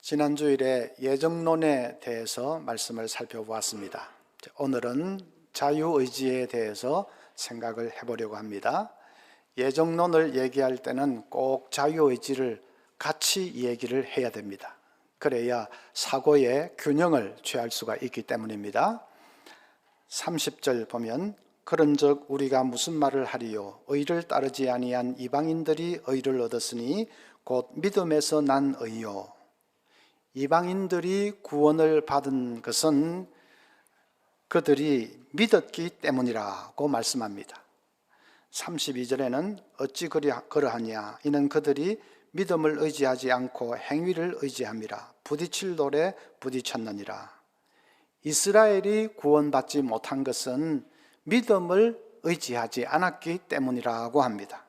지난 주일에 예정론에 대해서 말씀을 살펴보았습니다. 오늘은 자유의지에 대해서 생각을 해보려고 합니다. 예정론을 얘기할 때는 꼭 자유의지를 같이 얘기를 해야 됩니다. 그래야 사고의 균형을 취할 수가 있기 때문입니다. 30절 보면 그런즉 우리가 무슨 말을 하리요 의를 따르지 아니한 이방인들이 의를 얻었으니 곧 믿음에서 난 의요. 이방인들이 구원을 받은 것은 그들이 믿었기 때문이라고 말씀합니다. 32절에는 어찌 그러하냐 이는 그들이 믿음을 의지하지 않고 행위를 의지함이라 부딪힐 돌에 부딪혔느니라. 이스라엘이 구원받지 못한 것은 믿음을 의지하지 않았기 때문이라고 합니다.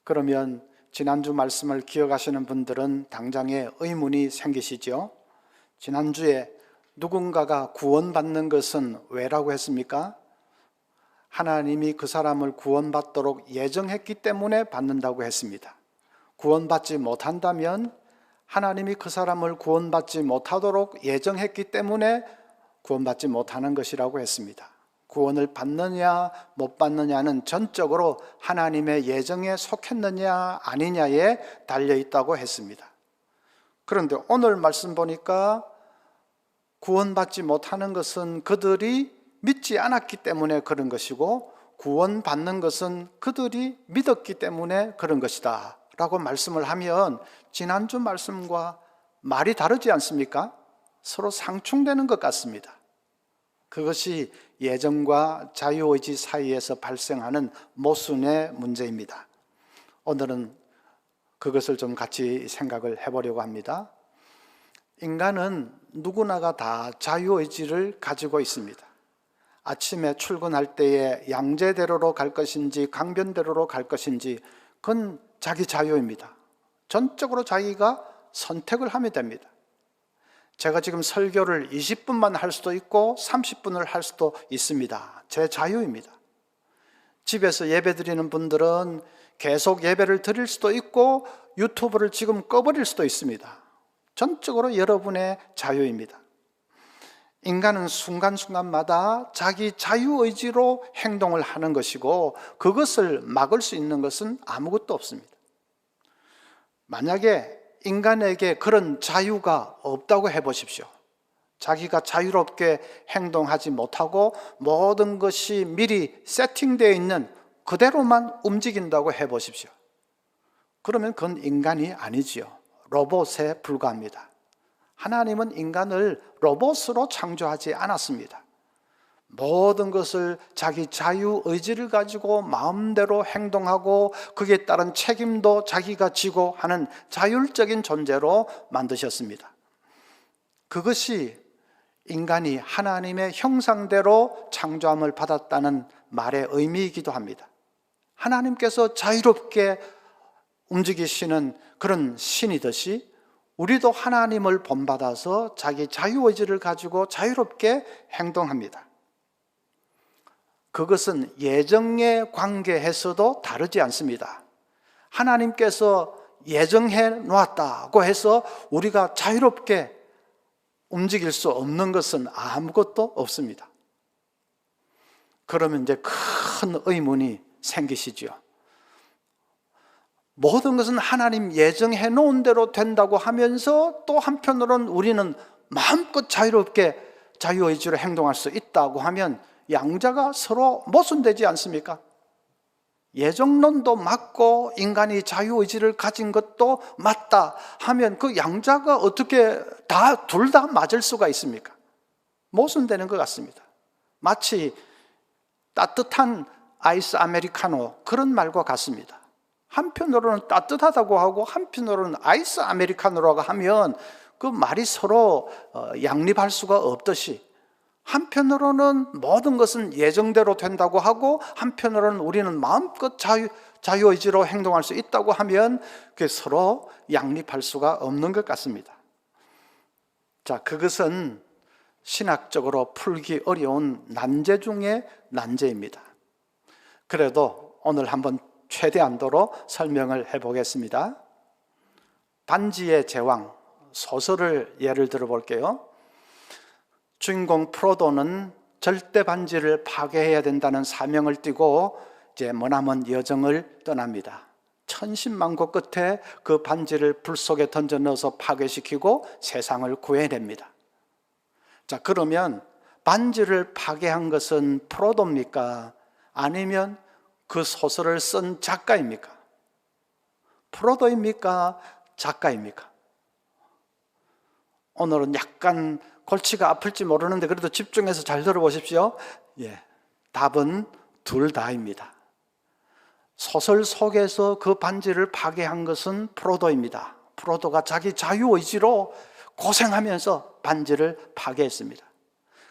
그러면 지난주 말씀을 기억하시는 분들은 당장에 의문이 생기시죠? 지난주에 누군가가 구원받는 것은 왜라고 했습니까? 하나님이 그 사람을 구원받도록 예정했기 때문에 받는다고 했습니다. 구원받지 못한다면 하나님이 그 사람을 구원받지 못하도록 예정했기 때문에 구원받지 못하는 것이라고 했습니다. 구원을 받느냐 못 받느냐는 전적으로 하나님의 예정에 속했느냐 아니냐에 달려있다고 했습니다. 그런데 오늘 말씀 보니까 구원받지 못하는 것은 그들이 믿지 않았기 때문에 그런 것이고 구원받는 것은 그들이 믿었기 때문에 그런 것이다 라고 말씀을 하면 지난주 말씀과 말이 다르지 않습니까? 서로 상충되는 것 같습니다. 그것이 예정과 자유의지 사이에서 발생하는 모순의 문제입니다. 오늘은 그것을 좀 같이 생각을 해보려고 합니다. 인간은 누구나가 다 자유의지를 가지고 있습니다. 아침에 출근할 때에 양재대로로 갈 것인지 강변대로로 갈 것인지 그건 자기 자유입니다. 전적으로 자기가 선택을 하면 됩니다. 제가 지금 설교를 20분만 할 수도 있고 30분을 할 수도 있습니다. 제 자유입니다. 집에서 예배 드리는 분들은 계속 예배를 드릴 수도 있고 유튜브를 지금 꺼버릴 수도 있습니다. 전적으로 여러분의 자유입니다. 인간은 순간순간마다 자기 자유의지로 행동을 하는 것이고 그것을 막을 수 있는 것은 아무것도 없습니다. 만약에 인간에게 그런 자유가 없다고 해보십시오. 자기가 자유롭게 행동하지 못하고 모든 것이 미리 세팅되어 있는 그대로만 움직인다고 해보십시오. 그러면 그건 인간이 아니지요. 로봇에 불과합니다. 하나님은 인간을 로봇으로 창조하지 않았습니다. 모든 것을 자기 자유의지를 가지고 마음대로 행동하고 거기에 따른 책임도 자기가 지고 하는 자율적인 존재로 만드셨습니다. 그것이 인간이 하나님의 형상대로 창조함을 받았다는 말의 의미이기도 합니다. 하나님께서 자유롭게 움직이시는 그런 신이듯이 우리도 하나님을 본받아서 자기 자유의지를 가지고 자유롭게 행동합니다. 그것은 예정에 관계해서도 다르지 않습니다. 하나님께서 예정해 놓았다고 해서 우리가 자유롭게 움직일 수 없는 것은 아무것도 없습니다. 그러면 이제 큰 의문이 생기시죠. 모든 것은 하나님 예정해 놓은 대로 된다고 하면서 또 한편으로는 우리는 마음껏 자유롭게 자유의지로 행동할 수 있다고 하면 양자가 서로 모순되지 않습니까? 예정론도 맞고 인간이 자유의지를 가진 것도 맞다 하면 그 양자가 어떻게 둘 다 맞을 수가 있습니까? 모순되는 것 같습니다. 마치 따뜻한 아이스 아메리카노 그런 말과 같습니다. 한편으로는 따뜻하다고 하고 한편으로는 아이스 아메리카노라고 하면 그 말이 서로 양립할 수가 없듯이 한편으로는 모든 것은 예정대로 된다고 하고 한편으로는 우리는 마음껏 자유의지로 행동할 수 있다고 하면 그게 서로 양립할 수가 없는 것 같습니다. 자, 그것은 신학적으로 풀기 어려운 난제 중의 난제입니다. 그래도 오늘 한번 최대한도로 설명을 해보겠습니다. 반지의 제왕 소설을 예를 들어 볼게요. 주인공 프로도는 절대 반지를 파괴해야 된다는 사명을 띠고 이제 머나먼 여정을 떠납니다. 천신만고 끝에 그 반지를 불 속에 던져 넣어서 파괴시키고 세상을 구해냅니다. 자, 그러면 반지를 파괴한 것은 프로도입니까? 아니면 그 소설을 쓴 작가입니까? 프로도입니까? 작가입니까? 오늘은 약간 골치가 아플지 모르는데 그래도 집중해서 잘 들어보십시오. 답은 둘 다입니다. 소설 속에서 그 반지를 파괴한 것은 프로도입니다. 프로도가 자기 자유의지로 고생하면서 반지를 파괴했습니다.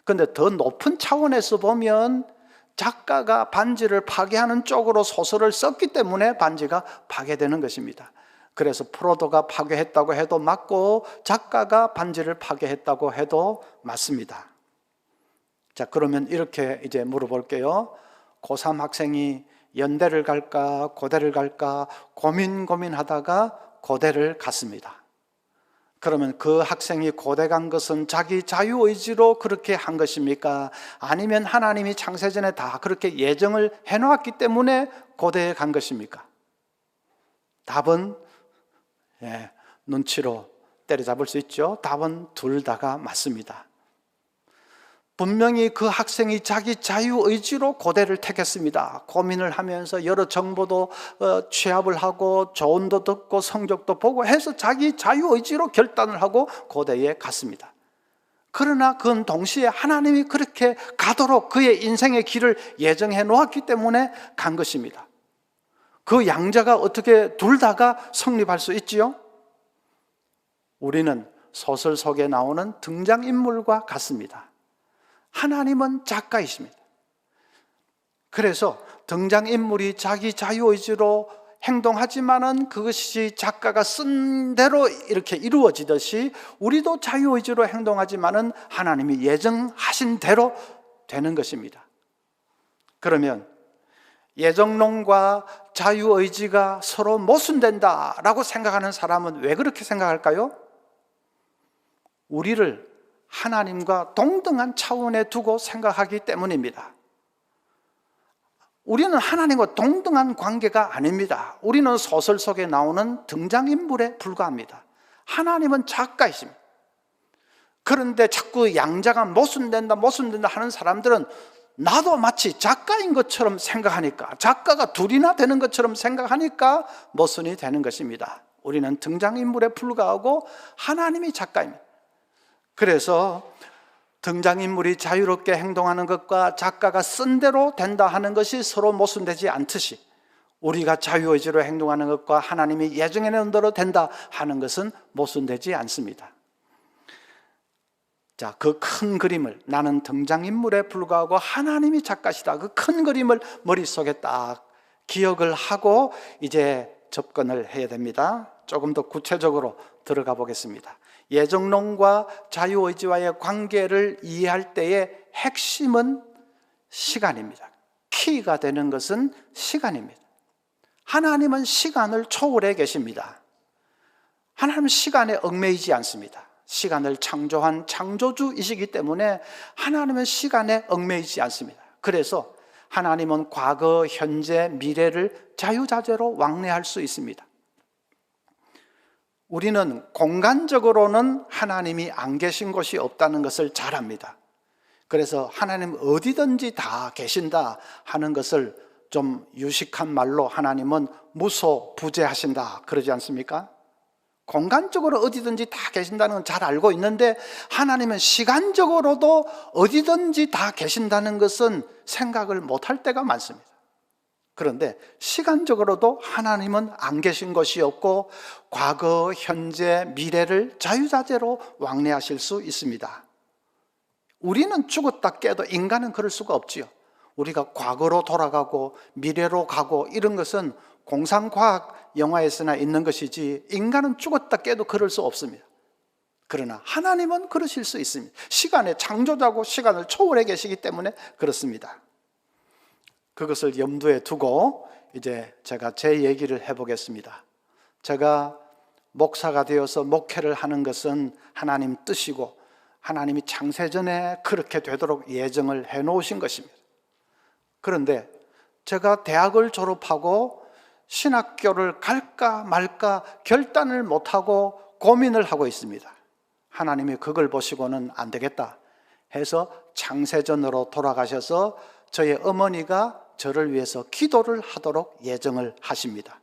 그런데 더 높은 차원에서 보면 작가가 반지를 파괴하는 쪽으로 소설을 썼기 때문에 반지가 파괴되는 것입니다. 그래서 프로도가 파괴했다고 해도 맞고 작가가 반지를 파괴했다고 해도 맞습니다. 자, 그러면 이렇게 이제 물어볼게요. 고3 학생이 연대를 갈까 고대를 갈까 고민하다가 고대를 갔습니다. 그러면 그 학생이 고대 간 것은 자기 자유의지로 그렇게 한 것입니까? 아니면 하나님이 창세전에 다 그렇게 예정을 해놓았기 때문에 고대에 간 것입니까? 답은 눈치로 때려잡을 수 있죠. 답은 둘 다가 맞습니다. 분명히 그 학생이 자기 자유의지로 고대를 택했습니다. 고민을 하면서 여러 정보도 취합을 하고 조언도 듣고 성적도 보고 해서 자기 자유의지로 결단을 하고 고대에 갔습니다. 그러나 그건 동시에 하나님이 그렇게 가도록 그의 인생의 길을 예정해 놓았기 때문에 간 것입니다. 그 양자가 어떻게 둘 다가 성립할 수 있지요? 우리는 소설 속에 나오는 등장인물과 같습니다. 하나님은 작가이십니다. 그래서 등장인물이 자기 자유의지로 행동하지만은 그것이 작가가 쓴 대로 이렇게 이루어지듯이 우리도 자유의지로 행동하지만은 하나님이 예정하신 대로 되는 것입니다. 그러면 예정론과 자유의지가 서로 모순된다라고 생각하는 사람은 왜 그렇게 생각할까요? 우리를 하나님과 동등한 차원에 두고 생각하기 때문입니다. 우리는 하나님과 동등한 관계가 아닙니다. 우리는 소설 속에 나오는 등장인물에 불과합니다. 하나님은 작가이십니다. 그런데 자꾸 양자가 모순된다 하는 사람들은 나도 마치 작가인 것처럼 생각하니까, 작가가 둘이나 되는 것처럼 생각하니까 모순이 되는 것입니다. 우리는 등장인물에 불과하고 하나님이 작가입니다. 그래서 등장인물이 자유롭게 행동하는 것과 작가가 쓴 대로 된다 하는 것이 서로 모순되지 않듯이 우리가 자유의지로 행동하는 것과 하나님이 예정해 놓은 대로 된다 하는 것은 모순되지 않습니다. 자, 그 큰 그림을, 나는 등장인물에 불과하고 하나님이 작가시다, 그 큰 그림을 머릿속에 딱 기억을 하고 이제 접근을 해야 됩니다. 조금 더 구체적으로 들어가 보겠습니다. 예정론과 자유의지와의 관계를 이해할 때의 핵심은 시간입니다. 키가 되는 것은 시간입니다. 하나님은 시간을 초월해 계십니다. 하나님은 시간에 얽매이지 않습니다. 시간을 창조한 창조주이시기 때문에 하나님은 시간에 얽매이지 않습니다. 그래서 하나님은 과거, 현재, 미래를 자유자재로 왕래할 수 있습니다. 우리는 공간적으로는 하나님이 안 계신 곳이 없다는 것을 잘 압니다. 그래서 하나님 어디든지 다 계신다 하는 것을 좀 유식한 말로 하나님은 무소부재하신다 그러지 않습니까? 공간적으로 어디든지 다 계신다는 건 잘 알고 있는데 하나님은 시간적으로도 어디든지 다 계신다는 것은 생각을 못할 때가 많습니다. 그런데 시간적으로도 하나님은 안 계신 것이 없고 과거, 현재, 미래를 자유자재로 왕래하실 수 있습니다. 우리는 죽었다 깨도 인간은 그럴 수가 없지요. 우리가 과거로 돌아가고 미래로 가고 이런 것은 공상과학 영화에서나 있는 것이지 인간은 죽었다 깨도 그럴 수 없습니다. 그러나 하나님은 그러실 수 있습니다. 시간의 창조자고 시간을 초월해 계시기 때문에 그렇습니다. 그것을 염두에 두고 이제 제가 제 얘기를 해보겠습니다. 제가 목사가 되어서 목회를 하는 것은 하나님 뜻이고 하나님이 창세전에 그렇게 되도록 예정을 해놓으신 것입니다. 그런데 제가 대학을 졸업하고 신학교를 갈까 말까 결단을 못하고 고민을 하고 있습니다. 하나님이 그걸 보시고는 안 되겠다 해서 창세전으로 돌아가셔서 저의 어머니가 저를 위해서 기도를 하도록 예정을 하십니다.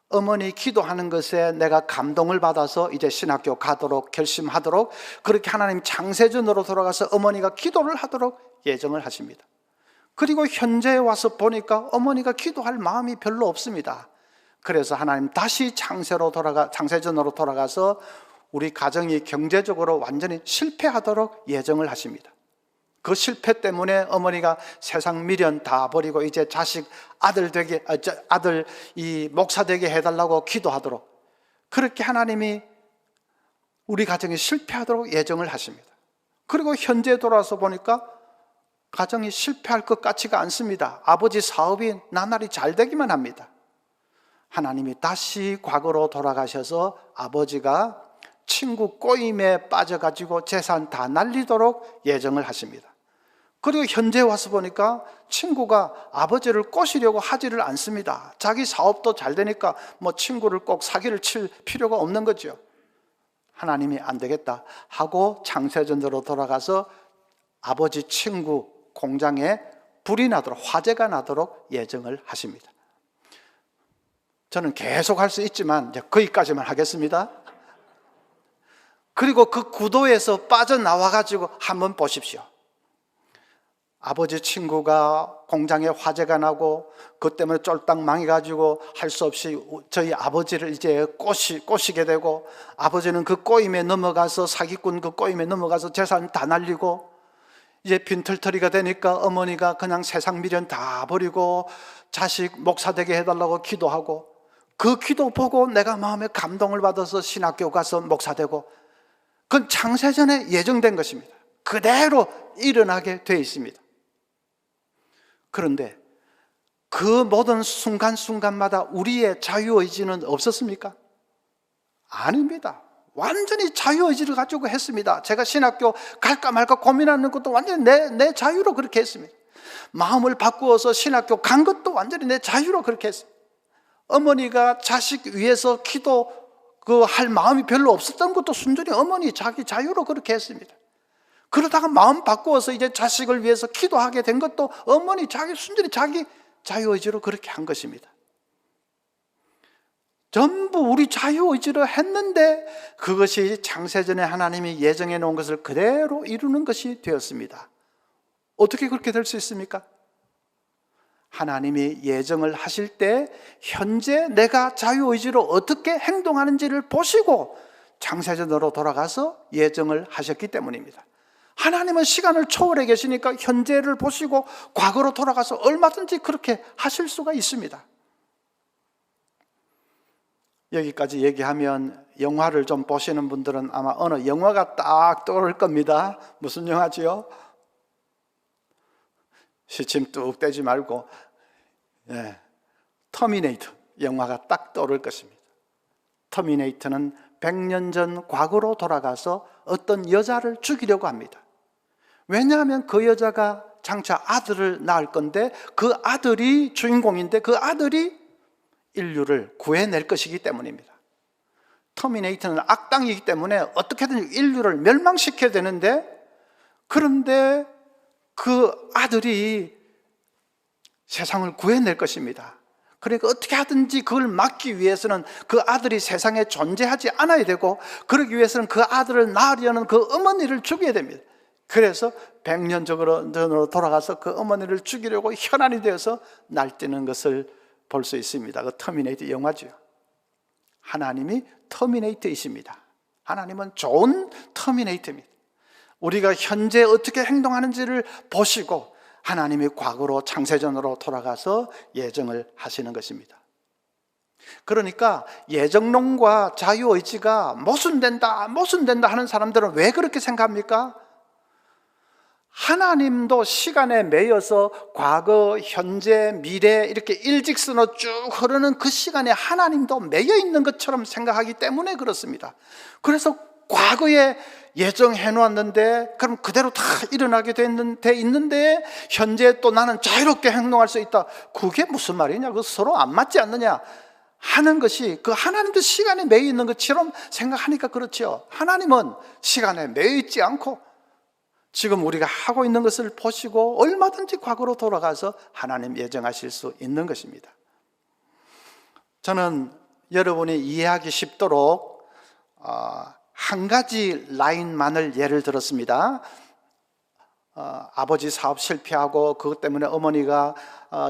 어머니 기도하는 것에 내가 감동을 받아서 이제 신학교 가도록 결심하도록 그렇게 하나님 창세전으로 돌아가서 어머니가 기도를 하도록 예정을 하십니다. 그리고 현재에 와서 보니까 어머니가 기도할 마음이 별로 없습니다. 그래서 하나님 다시 창세전으로 돌아가서 우리 가정이 경제적으로 완전히 실패하도록 예정을 하십니다. 그 실패 때문에 어머니가 세상 미련 다 버리고 이제 자식 아들 이 목사 되게 해달라고 기도하도록 그렇게 하나님이 우리 가정이 실패하도록 예정을 하십니다. 그리고 현재에 돌아와서 보니까 가정이 실패할 것 같지가 않습니다. 아버지 사업이 나날이 잘 되기만 합니다. 하나님이 다시 과거로 돌아가셔서 아버지가 친구 꼬임에 빠져가지고 재산 다 날리도록 예정을 하십니다. 그리고 현재 와서 보니까 친구가 아버지를 꼬시려고 하지를 않습니다. 자기 사업도 잘 되니까 친구를 꼭 사기를 칠 필요가 없는 거죠. 하나님이 안 되겠다 하고 창세전으로 돌아가서 아버지 친구 공장에 불이 나도록 화재가 나도록 예정을 하십니다. 저는 계속 할 수 있지만 이제 거기까지만 하겠습니다. 그리고 그 구도에서 빠져나와가지고 한번 보십시오. 아버지 친구가 공장에 화재가 나고 그것 때문에 쫄딱 망해가지고 할 수 없이 저희 아버지를 이제 꼬시게 되고 아버지는 그 꼬임에 넘어가서 사기꾼 그 꼬임에 넘어가서 재산 다 날리고 이제 빈털터리가 되니까 어머니가 그냥 세상 미련 다 버리고 자식 목사 되게 해달라고 기도하고 그 기도 보고 내가 마음에 감동을 받아서 신학교 가서 목사 되고 그건 창세전에 예정된 것입니다. 그대로 일어나게 되어 있습니다. 그런데 그 모든 순간순간마다 우리의 자유의지는 없었습니까? 아닙니다. 완전히 자유의지를 가지고 했습니다. 제가 신학교 갈까 말까 고민하는 것도 완전히 내 자유로 그렇게 했습니다. 마음을 바꾸어서 신학교 간 것도 완전히 내 자유로 그렇게 했습니다. 어머니가 자식 위해서 기도 할 마음이 별로 없었던 것도 순전히 어머니 자기 자유로 그렇게 했습니다. 그러다가 마음 바꾸어서 이제 자식을 위해서 기도하게 된 것도 어머니 순전히 자기 자유의지로 그렇게 한 것입니다. 전부 우리 자유의지로 했는데 그것이 창세전에 하나님이 예정해 놓은 것을 그대로 이루는 것이 되었습니다. 어떻게 그렇게 될 수 있습니까? 하나님이 예정을 하실 때 현재 내가 자유의지로 어떻게 행동하는지를 보시고 창세전으로 돌아가서 예정을 하셨기 때문입니다. 하나님은 시간을 초월해 계시니까 현재를 보시고 과거로 돌아가서 얼마든지 그렇게 하실 수가 있습니다. 여기까지 얘기하면 영화를 좀 보시는 분들은 아마 어느 영화가 딱 떠오를 겁니다. 무슨 영화지요? 시침 뚝 떼지 말고 터미네이터 영화가 딱 떠오를 것입니다. 터미네이터는 100년 전 과거로 돌아가서 어떤 여자를 죽이려고 합니다. 왜냐하면 그 여자가 장차 아들을 낳을 건데 그 아들이 주인공인데 그 아들이 인류를 구해낼 것이기 때문입니다. 터미네이터는 악당이기 때문에 어떻게든 인류를 멸망시켜야 되는데 그런데 그 아들이 세상을 구해낼 것입니다. 그러니까 어떻게 하든지 그걸 막기 위해서는 그 아들이 세상에 존재하지 않아야 되고 그러기 위해서는 그 아들을 낳으려는 그 어머니를 죽여야 됩니다. 그래서 100년 전으로 돌아가서 그 어머니를 죽이려고 혈안이 되어서 날뛰는 것을 볼 수 있습니다. 그 터미네이터 영화죠. 하나님이 터미네이터이십니다. 하나님은 좋은 터미네이터입니다. 우리가 현재 어떻게 행동하는지를 보시고 하나님이 과거로 창세전으로 돌아가서 예정을 하시는 것입니다. 그러니까 예정론과 자유의지가 모순된다 하는 사람들은 왜 그렇게 생각합니까? 하나님도 시간에 매여서 과거, 현재, 미래 이렇게 일직선으로 쭉 흐르는 그 시간에 하나님도 매여 있는 것처럼 생각하기 때문에 그렇습니다. 그래서 과거에 예정해 놓았는데 그럼 그대로 다 일어나게 돼 있는데 현재 또 나는 자유롭게 행동할 수 있다. 그게 무슨 말이냐? 그 서로 안 맞지 않느냐 하는 것이 그 하나님도 시간에 매여 있는 것처럼 생각하니까 그렇죠. 하나님은 시간에 매여 있지 않고 지금 우리가 하고 있는 것을 보시고 얼마든지 과거로 돌아가서 하나님 예정하실 수 있는 것입니다. 저는 여러분이 이해하기 쉽도록 한 가지 라인만을 예를 들었습니다. 아버지 사업 실패하고 그것 때문에 어머니가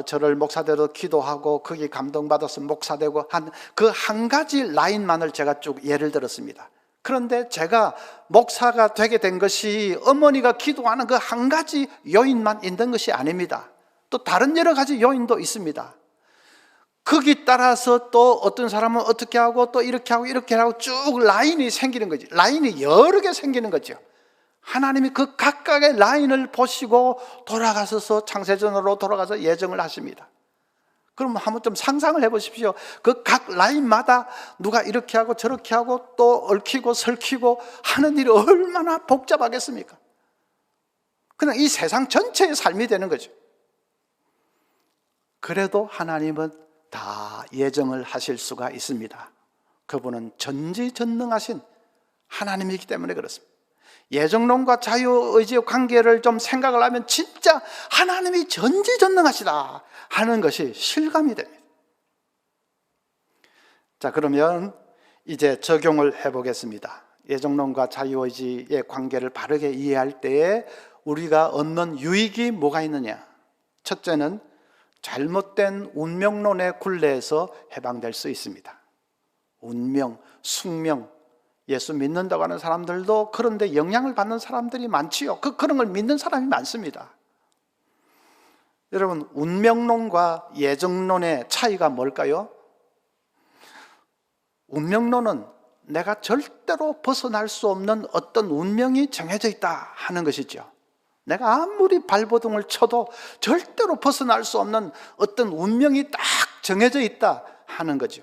저를 목사대로 기도하고 거기 감동받아서 목사되고 한 그 한 가지 라인만을 제가 쭉 예를 들었습니다. 그런데 제가 목사가 되게 된 것이 어머니가 기도하는 그 한 가지 요인만 있는 것이 아닙니다. 또 다른 여러 가지 요인도 있습니다. 거기 따라서 또 어떤 사람은 어떻게 하고 또 이렇게 하고 쭉 라인이 생기는 거지. 라인이 여러 개 생기는 거죠. 하나님이 그 각각의 라인을 보시고 돌아가셔서 창세전으로 돌아가서 예정을 하십니다. 그럼 한번 좀 상상을 해보십시오. 그 각 라인마다 누가 이렇게 하고 저렇게 하고 또 얽히고 설키고 하는 일이 얼마나 복잡하겠습니까? 그냥 이 세상 전체의 삶이 되는 거죠. 그래도 하나님은 다 예정을 하실 수가 있습니다. 그분은 전지전능하신 하나님이기 때문에 그렇습니다. 예정론과 자유의지의 관계를 좀 생각을 하면 진짜 하나님이 전지전능하시다 하는 것이 실감이 됩니다. 자, 그러면 이제 적용을 해보겠습니다. 예정론과 자유의지의 관계를 바르게 이해할 때에 우리가 얻는 유익이 뭐가 있느냐? 첫째는 잘못된 운명론의 굴레에서 해방될 수 있습니다. 운명, 숙명, 예수 믿는다고 하는 사람들도 그런데 영향을 받는 사람들이 많지요. 그런 걸 믿는 사람이 많습니다. 여러분, 운명론과 예정론의 차이가 뭘까요? 운명론은 내가 절대로 벗어날 수 없는 어떤 운명이 정해져 있다 하는 것이죠. 내가 아무리 발버둥을 쳐도 절대로 벗어날 수 없는 어떤 운명이 딱 정해져 있다 하는 거죠.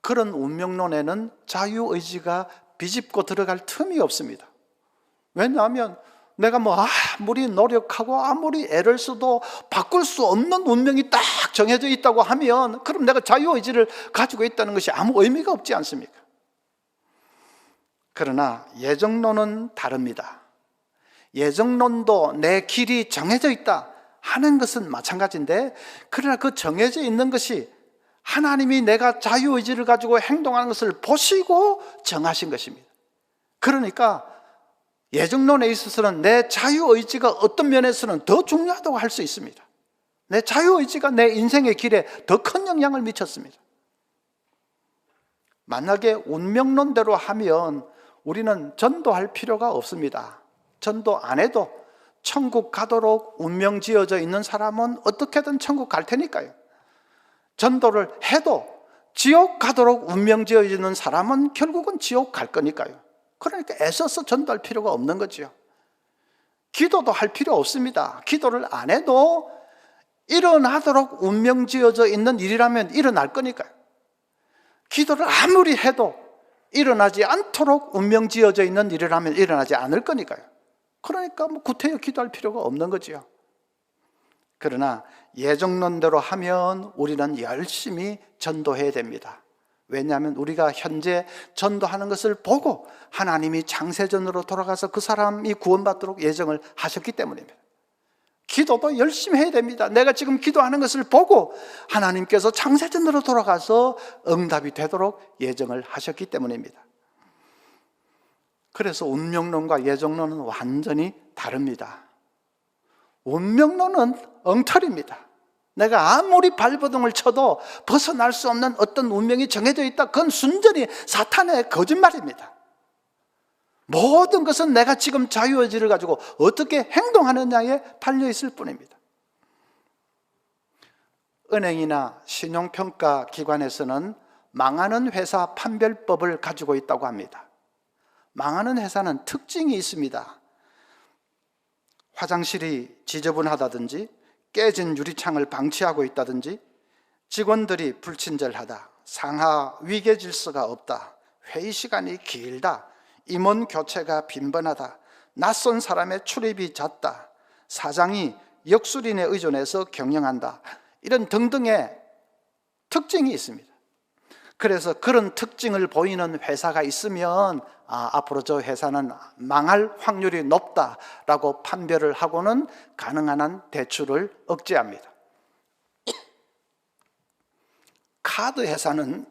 그런 운명론에는 자유의지가 비집고 들어갈 틈이 없습니다. 왜냐하면 내가 아무리 노력하고 아무리 애를 써도 바꿀 수 없는 운명이 딱 정해져 있다고 하면 그럼 내가 자유의지를 가지고 있다는 것이 아무 의미가 없지 않습니까? 그러나 예정론은 다릅니다. 예정론도 내 길이 정해져 있다 하는 것은 마찬가지인데 그러나 그 정해져 있는 것이 하나님이 내가 자유의지를 가지고 행동하는 것을 보시고 정하신 것입니다. 그러니까 예정론에 있어서는 내 자유의지가 어떤 면에서는 더 중요하다고 할 수 있습니다. 내 자유의지가 내 인생의 길에 더 큰 영향을 미쳤습니다. 만약에 운명론대로 하면 우리는 전도할 필요가 없습니다. 전도 안 해도 천국 가도록 운명 지어져 있는 사람은 어떻게든 천국 갈 테니까요. 전도를 해도 지옥 가도록 운명 지어지는 사람은 결국은 지옥 갈 거니까요. 그러니까 애써서 전도할 필요가 없는 거죠. 기도도 할 필요 없습니다. 기도를 안 해도 일어나도록 운명 지어져 있는 일이라면 일어날 거니까요. 기도를 아무리 해도 일어나지 않도록 운명 지어져 있는 일이라면 일어나지 않을 거니까요. 그러니까 구태여 기도할 필요가 없는 거죠. 그러나 예정론대로 하면 우리는 열심히 전도해야 됩니다. 왜냐하면 우리가 현재 전도하는 것을 보고 하나님이 창세전으로 돌아가서 그 사람이 구원받도록 예정을 하셨기 때문입니다. 기도도 열심히 해야 됩니다. 내가 지금 기도하는 것을 보고 하나님께서 창세전으로 돌아가서 응답이 되도록 예정을 하셨기 때문입니다. 그래서 운명론과 예정론은 완전히 다릅니다. 운명론은 엉터리입니다. 내가 아무리 발버둥을 쳐도 벗어날 수 없는 어떤 운명이 정해져 있다. 그건 순전히 사탄의 거짓말입니다. 모든 것은 내가 지금 자유의지를 가지고 어떻게 행동하느냐에 달려있을 뿐입니다. 은행이나 신용평가 기관에서는 망하는 회사 판별법을 가지고 있다고 합니다. 망하는 회사는 특징이 있습니다. 화장실이 지저분하다든지 깨진 유리창을 방치하고 있다든지 직원들이 불친절하다, 상하 위계 질서가 없다, 회의 시간이 길다, 임원 교체가 빈번하다, 낯선 사람의 출입이 잦다, 사장이 역술인에 의존해서 경영한다, 이런 등등의 특징이 있습니다. 그래서 그런 특징을 보이는 회사가 있으면 앞으로 저 회사는 망할 확률이 높다라고 판별을 하고는 가능한 한 대출을 억제합니다. 카드 회사는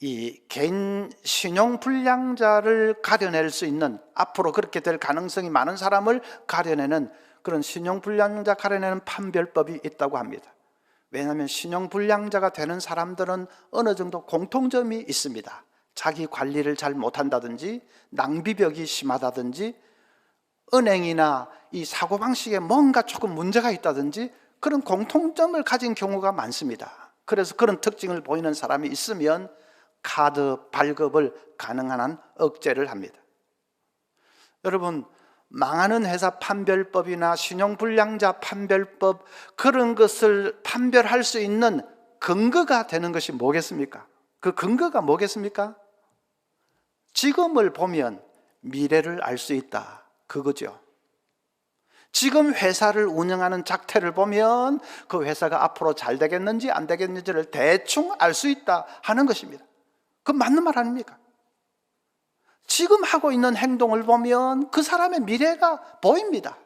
이 개인 신용 불량자를 가려낼 수 있는, 앞으로 그렇게 될 가능성이 많은 사람을 가려내는 그런 신용 불량자 가려내는 판별법이 있다고 합니다. 왜냐하면 신용 불량자가 되는 사람들은 어느 정도 공통점이 있습니다. 자기 관리를 잘 못한다든지 낭비벽이 심하다든지 은행이나 이 사고방식에 뭔가 조금 문제가 있다든지 그런 공통점을 가진 경우가 많습니다. 그래서 그런 특징을 보이는 사람이 있으면 카드 발급을 가능한 한 억제를 합니다. 여러분, 망하는 회사 판별법이나 신용불량자 판별법, 그런 것을 판별할 수 있는 근거가 되는 것이 뭐겠습니까? 그 근거가 뭐겠습니까? 지금을 보면 미래를 알 수 있다, 그거죠. 지금 회사를 운영하는 작태를 보면 그 회사가 앞으로 잘 되겠는지 안 되겠는지를 대충 알 수 있다 하는 것입니다. 그건 맞는 말 아닙니까? 지금 하고 있는 행동을 보면 그 사람의 미래가 보입니다.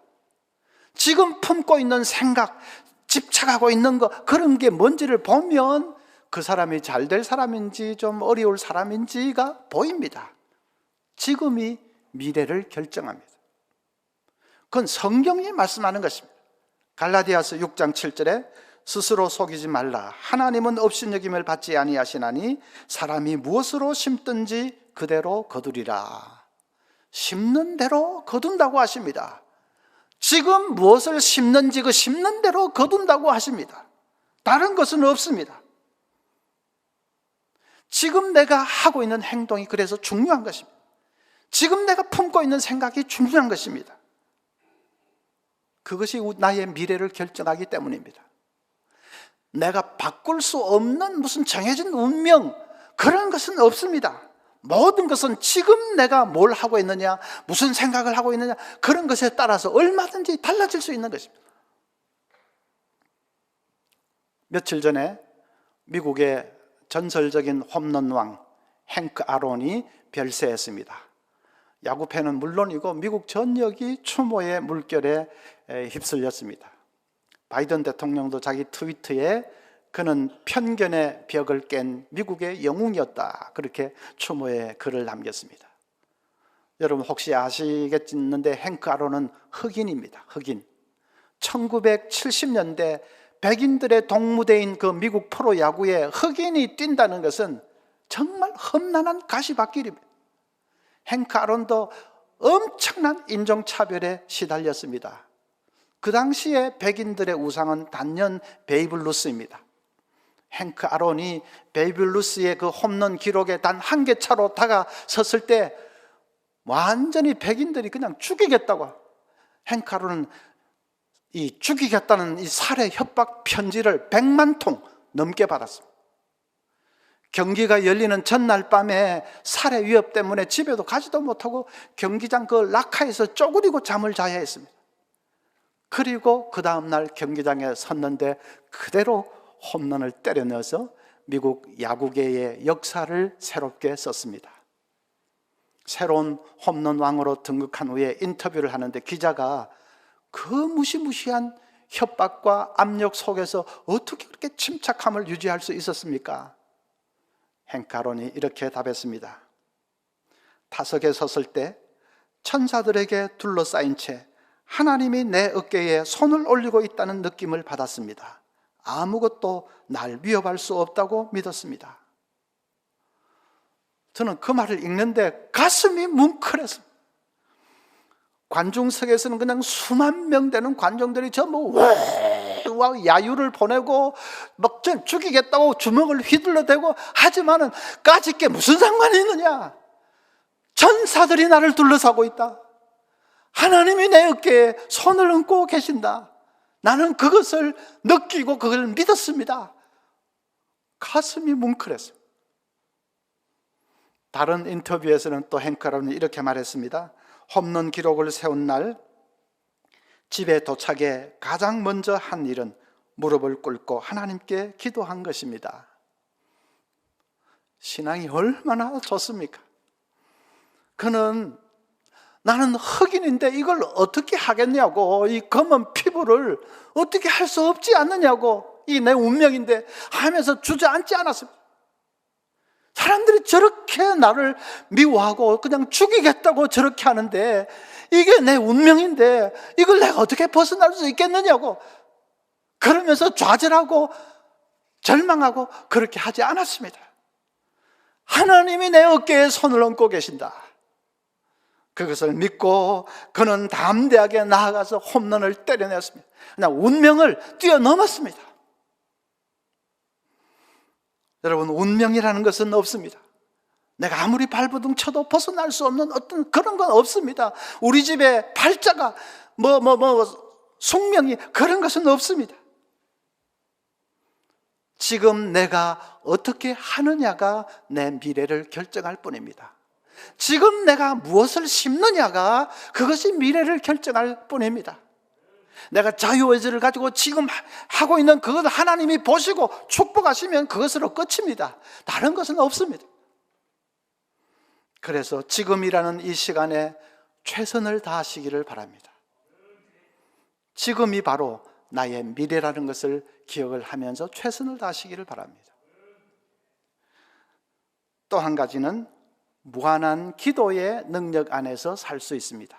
지금 품고 있는 생각, 집착하고 있는 것, 그런 게 뭔지를 보면 그 사람이 잘 될 사람인지 좀 어려울 사람인지가 보입니다. 지금이 미래를 결정합니다. 그건 성경이 말씀하는 것입니다. 갈라디아서 6장 7절에 스스로 속이지 말라. 하나님은 업신여김을 받지 아니하시나니 사람이 무엇으로 심든지 그대로 거두리라. 심는 대로 거둔다고 하십니다. 지금 무엇을 심는지 그 심는 대로 거둔다고 하십니다. 다른 것은 없습니다. 지금 내가 하고 있는 행동이 그래서 중요한 것입니다. 지금 내가 품고 있는 생각이 중요한 것입니다. 그것이 나의 미래를 결정하기 때문입니다. 내가 바꿀 수 없는 무슨 정해진 운명, 그런 것은 없습니다. 모든 것은 지금 내가 뭘 하고 있느냐, 무슨 생각을 하고 있느냐, 그런 것에 따라서 얼마든지 달라질 수 있는 것입니다. 며칠 전에 미국의 전설적인 홈런왕 행크 아론이 별세했습니다. 야구팬은 물론이고 미국 전역이 추모의 물결에 휩쓸렸습니다. 바이든 대통령도 자기 트위터에 그는 편견의 벽을 깬 미국의 영웅이었다, 그렇게 추모의 글을 남겼습니다. 여러분 혹시 아시겠는데 행크 아론은 흑인입니다. 흑인. 1970년대 백인들의 동무대인 그 미국 프로야구에 흑인이 뛴다는 것은 정말 험난한 가시밭길입니다. 행크 아론도 엄청난 인종차별에 시달렸습니다. 그 당시에 백인들의 우상은 단연 베이브 루스입니다. 행크 아론이 베이브 루스의 그 홈런 기록에 단 한 개 차로 다가섰을 때 완전히 백인들이 그냥 죽이겠다고, 행크 아론은 이 죽이겠다는 이 살해 협박 편지를 100만 통 넘게 받았습니다. 경기가 열리는 전날 밤에 살해 위협 때문에 집에도 가지도 못하고 경기장 그 라카에서 쪼그리고 잠을 자야 했습니다. 그리고 그 다음날 경기장에 섰는데 그대로 홈런을 때려 넣어서 미국 야구계의 역사를 새롭게 썼습니다. 새로운 홈런 왕으로 등극한 후에 인터뷰를 하는데 기자가 그 무시무시한 협박과 압력 속에서 어떻게 그렇게 침착함을 유지할 수 있었습니까? 행크 아론이 이렇게 답했습니다. 타석에 섰을 때 천사들에게 둘러싸인 채 하나님이 내 어깨에 손을 올리고 있다는 느낌을 받았습니다. 아무것도 날 위협할 수 없다고 믿었습니다. 저는 그 말을 읽는데 가슴이 뭉클했습니다. 관중석에서는 그냥 수만 명 되는 관중들이 전부 수와 야유를 보내고 막 죽이겠다고 주먹을 휘둘러대고 하지만은 까짓 게 무슨 상관이 있느냐? 전사들이 나를 둘러싸고 있다. 하나님이 내 어깨에 손을 얹고 계신다. 나는 그것을 느끼고 그걸 믿었습니다. 가슴이 뭉클했어요. 다른 인터뷰에서는 또 행크 아론이 이렇게 말했습니다. 홈런 기록을 세운 날 집에 도착해 가장 먼저 한 일은 무릎을 꿇고 하나님께 기도한 것입니다. 신앙이 얼마나 좋습니까? 그는 나는 흑인인데 이걸 어떻게 하겠냐고, 이 검은 피부를 어떻게 할 수 없지 않느냐고, 이 내 운명인데 하면서 주저앉지 않았습니다. 사람들이 저렇게 나를 미워하고 그냥 죽이겠다고 저렇게 하는데 이게 내 운명인데 이걸 내가 어떻게 벗어날 수 있겠느냐고, 그러면서 좌절하고 절망하고 그렇게 하지 않았습니다. 하나님이 내 어깨에 손을 얹고 계신다. 그것을 믿고 그는 담대하게 나아가서 홈런을 때려냈습니다. 그냥 운명을 뛰어넘었습니다. 여러분, 운명이라는 것은 없습니다. 내가 아무리 발버둥 쳐도 벗어날 수 없는 어떤 그런 건 없습니다. 우리 집에 팔자가 숙명이 그런 것은 없습니다. 지금 내가 어떻게 하느냐가 내 미래를 결정할 뿐입니다. 지금 내가 무엇을 심느냐가 그것이 미래를 결정할 뿐입니다. 내가 자유의지를 가지고 지금 하고 있는 그것을 하나님이 보시고 축복하시면 그것으로 끝입니다. 다른 것은 없습니다. 그래서 지금이라는 이 시간에 최선을 다하시기를 바랍니다. 지금이 바로 나의 미래라는 것을 기억을 하면서 최선을 다하시기를 바랍니다. 또 한 가지는 무한한 기도의 능력 안에서 살 수 있습니다.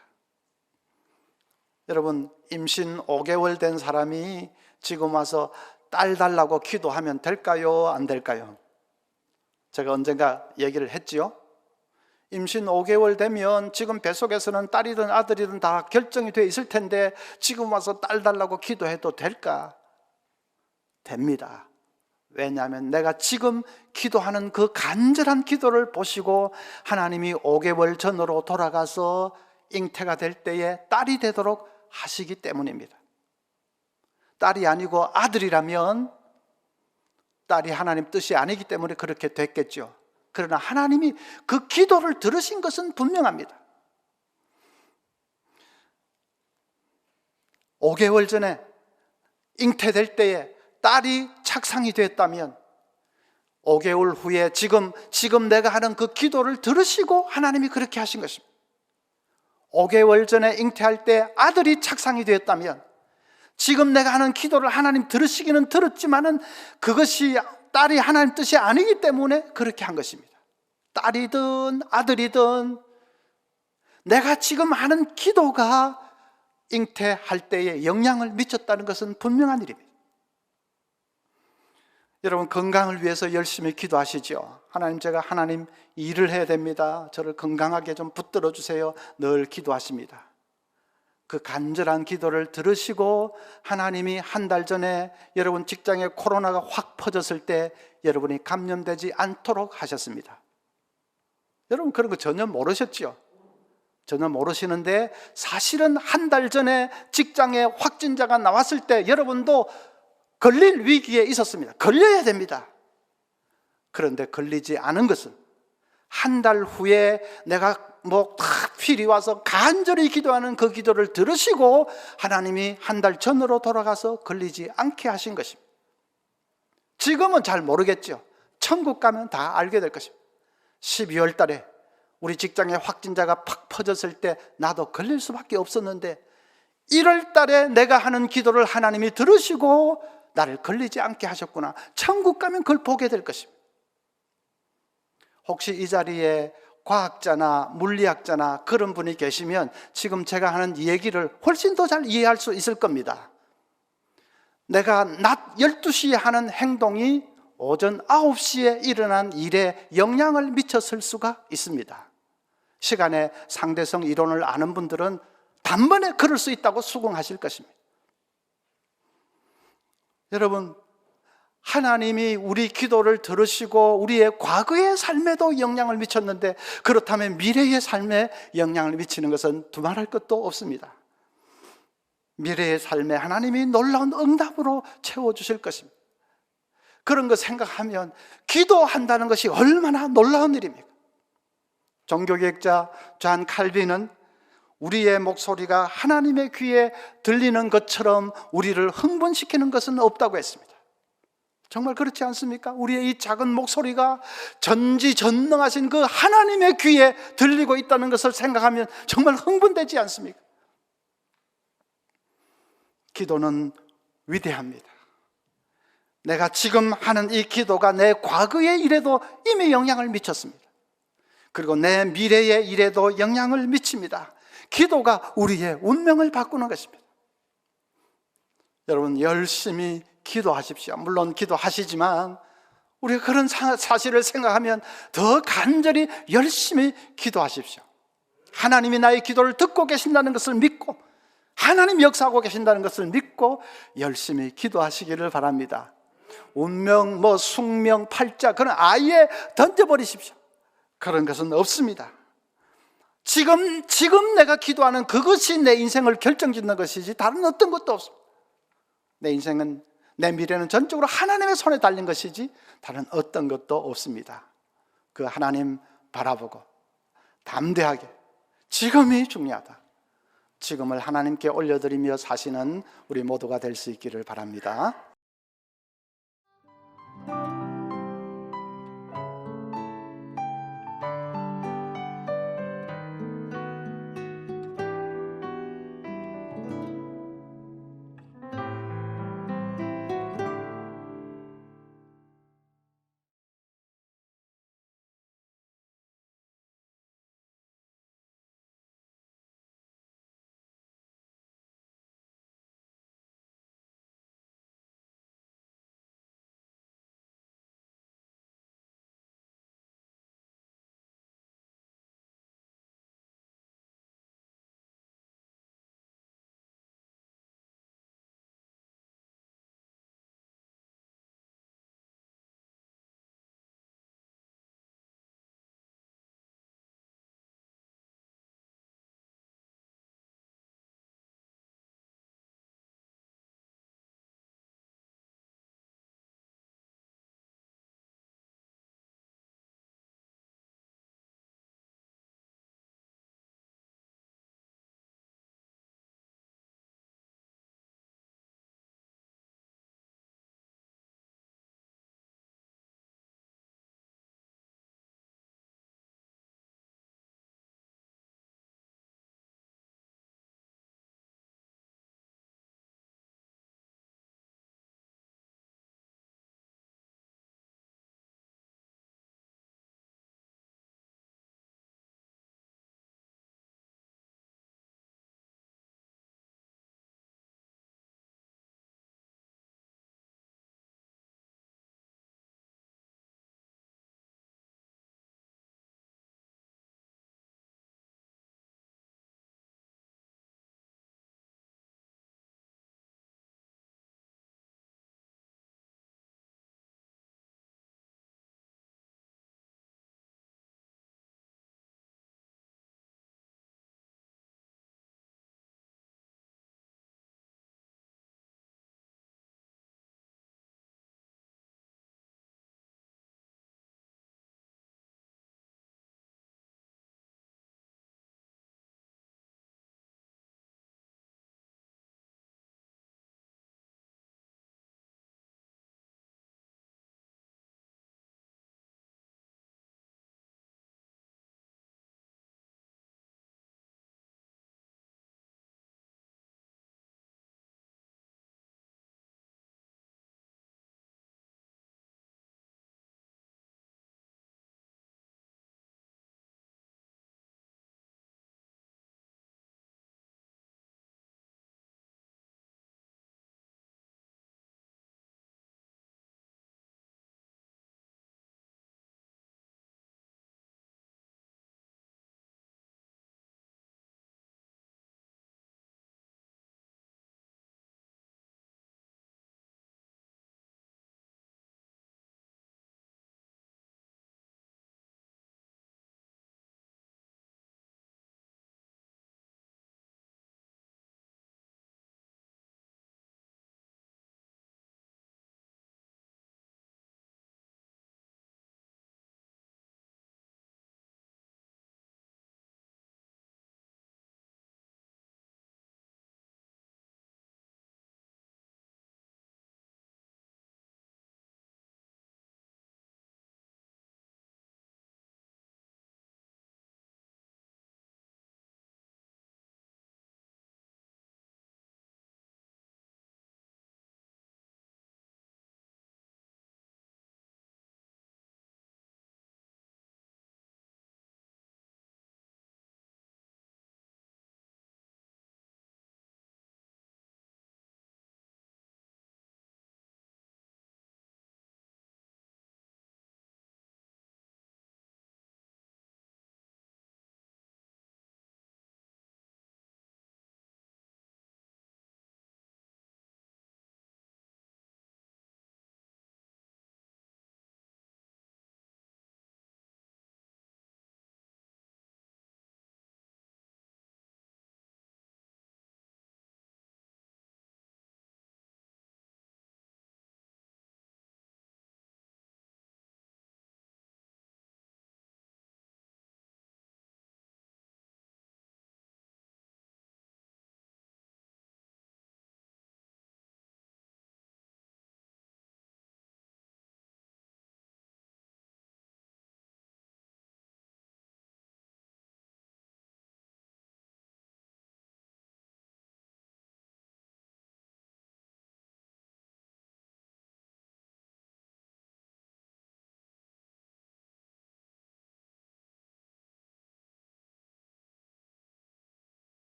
여러분, 임신 5개월 된 사람이 지금 와서 딸 달라고 기도하면 될까요? 안 될까요? 제가 언젠가 얘기를 했지요. 임신 5개월 되면 지금 뱃속에서는 딸이든 아들이든 다 결정이 돼 있을 텐데 지금 와서 딸 달라고 기도해도 될까? 됩니다. 왜냐하면 내가 지금 기도하는 그 간절한 기도를 보시고 하나님이 5개월 전으로 돌아가서 잉태가 될 때에 딸이 되도록 하시기 때문입니다. 딸이 아니고 아들이라면 딸이 하나님 뜻이 아니기 때문에 그렇게 됐겠죠. 그러나 하나님이 그 기도를 들으신 것은 분명합니다. 5개월 전에 잉태될 때에 딸이 착상이 됐다면 5개월 후에 지금 내가 하는 그 기도를 들으시고 하나님이 그렇게 하신 것입니다. 5개월 전에 잉태할 때 아들이 착상이 되었다면 지금 내가 하는 기도를 하나님 들으시기는 들었지만은 그것이 딸이 하나님 뜻이 아니기 때문에 그렇게 한 것입니다. 딸이든 아들이든 내가 지금 하는 기도가 잉태할 때에 영향을 미쳤다는 것은 분명한 일입니다. 여러분, 건강을 위해서 열심히 기도하시죠. 하나님, 제가 하나님 일을 해야 됩니다. 저를 건강하게 좀 붙들어 주세요. 늘 기도하십니다. 그 간절한 기도를 들으시고 하나님이 한 달 전에 여러분 직장에 코로나가 확 퍼졌을 때 여러분이 감염되지 않도록 하셨습니다. 여러분, 그런 거 전혀 모르셨죠? 전혀 모르시는데 사실은 한 달 전에 직장에 확진자가 나왔을 때 여러분도 걸릴 위기에 있었습니다. 걸려야 됩니다. 그런데 걸리지 않은 것은 한 달 후에 내가 필이 와서 간절히 기도하는 그 기도를 들으시고 하나님이 한 달 전으로 돌아가서 걸리지 않게 하신 것입니다. 지금은 잘 모르겠죠. 천국 가면 다 알게 될 것입니다. 12월 달에 우리 직장에 확진자가 팍 퍼졌을 때 나도 걸릴 수밖에 없었는데 1월 달에 내가 하는 기도를 하나님이 들으시고 나를 걸리지 않게 하셨구나. 천국 가면 그걸 보게 될 것입니다. 혹시 이 자리에 과학자나 물리학자나 그런 분이 계시면 지금 제가 하는 이 얘기를 훨씬 더 잘 이해할 수 있을 겁니다. 내가 낮 12시에 하는 행동이 오전 9시에 일어난 일에 영향을 미쳤을 수가 있습니다. 시간의 상대성 이론을 아는 분들은 단번에 그럴 수 있다고 수긍하실 것입니다. 여러분, 하나님이 우리 기도를 들으시고 우리의 과거의 삶에도 영향을 미쳤는데, 그렇다면 미래의 삶에 영향을 미치는 것은 두말할 것도 없습니다. 미래의 삶에 하나님이 놀라운 응답으로 채워주실 것입니다. 그런 거 생각하면 기도한다는 것이 얼마나 놀라운 일입니까? 종교개혁자 존 칼빈은 우리의 목소리가 하나님의 귀에 들리는 것처럼 우리를 흥분시키는 것은 없다고 했습니다. 정말 그렇지 않습니까? 우리의 이 작은 목소리가 전지전능하신 그 하나님의 귀에 들리고 있다는 것을 생각하면 정말 흥분되지 않습니까? 기도는 위대합니다. 내가 지금 하는 이 기도가 내 과거의 일에도 이미 영향을 미쳤습니다. 그리고 내 미래의 일에도 영향을 미칩니다. 기도가 우리의 운명을 바꾸는 것입니다. 여러분, 열심히 기도하십시오. 물론 기도하시지만 우리가 그런 사실을 생각하면 더 간절히 열심히 기도하십시오. 하나님이 나의 기도를 듣고 계신다는 것을 믿고, 하나님이 역사하고 계신다는 것을 믿고 열심히 기도하시기를 바랍니다. 운명, 숙명, 팔자, 그런 아예 던져버리십시오. 그런 것은 없습니다. 지금 내가 기도하는 그것이 내 인생을 결정짓는 것이지 다른 어떤 것도 없습니다. 내 인생은, 내 미래는 전적으로 하나님의 손에 달린 것이지 다른 어떤 것도 없습니다. 그 하나님 바라보고 담대하게, 지금이 중요하다, 지금을 하나님께 올려드리며 사시는 우리 모두가 될 수 있기를 바랍니다.